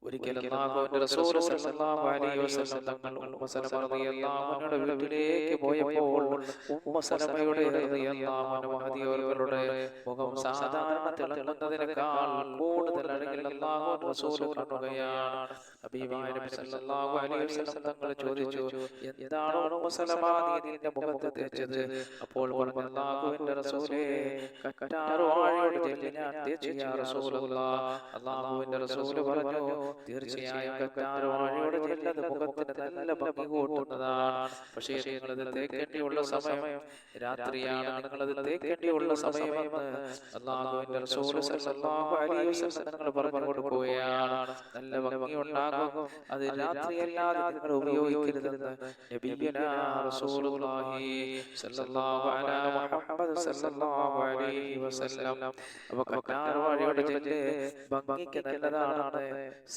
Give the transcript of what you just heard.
ഒരിക്കൽ അല്ലാഹുവിന്റെ റസൂൽ സല്ലല്ലാഹു അലൈഹി വസല്ലം തങ്ങൾ ഉമ്മു സലമ റളിയല്ലാഹു അൻഹയുടെ വീട്ടിലേക്ക് പോയപ്പോൾ ഉമ്മു സലമയുടെ റളിയല്ലാഹു അൻഹ മഹദിയവരുടെ മുഖം സാധാരണ തിളങ്ങുന്നതിനേക്കാൾ കൂടുതൽ അഴകിൽ അല്ലാഹുവിന്റെ റസൂൽ കാണുകയാണ്. ഹബീബായ നബി സല്ലല്ലാഹു അലൈഹി വസല്ലം തങ്ങൾ ചോദിച്ചു, എന്താണ് ഉമ്മു സലമ നീ നിന്റെ മുഖത്ത് തേച്ചത്? അപ്പോൾ പറഞ്ഞു, അല്ലാഹുവിന്റെ റസൂലേ, കറ്റാർവാഴയുടെ ജെല്ല് ഞാൻ തേച്ചു യാ റസൂലല്ലാഹ്. അല്ലാഹുവിന്റെ റസൂൽ പറഞ്ഞു, തീർച്ചയായും കറ്റാർവാഴയുടെ ജെല്ല് അത് മുഖത്തിന് നല്ല ഭംഗി കൂട്ടുന്നതാണ്. പക്ഷേ നിങ്ങളത് തേക്കേണ്ടിയുള്ള സമയം രാത്രിയാണ്, നിങ്ങളത് തേക്കേണ്ടിയുള്ള സമയമെന്ന് അല്ലാഹുവിന്റെ റസൂൽ സല്ലല്ലാഹു അലൈഹി വസല്ലം തങ്ങൾ പറഞ്ഞു കൊടുക്കുകയാണ്. നല്ല ഭംഗിയുണ്ടാകും, അത് രാത്രിയല്ലാതെ നിങ്ങൾ ഉപയോഗിക്കരുതെന്ന് നബിയുനാ റസൂലുള്ളാഹി സല്ലല്ലാഹു അലാ മുഹമ്മദ് സല്ലല്ലാഹു അലൈഹി വസല്ലം. അപ്പോൾ കറ്റാർവാഴയുടെ ജെല്ല് ഭംഗിക്ക് നല്ലതാണെന്ന്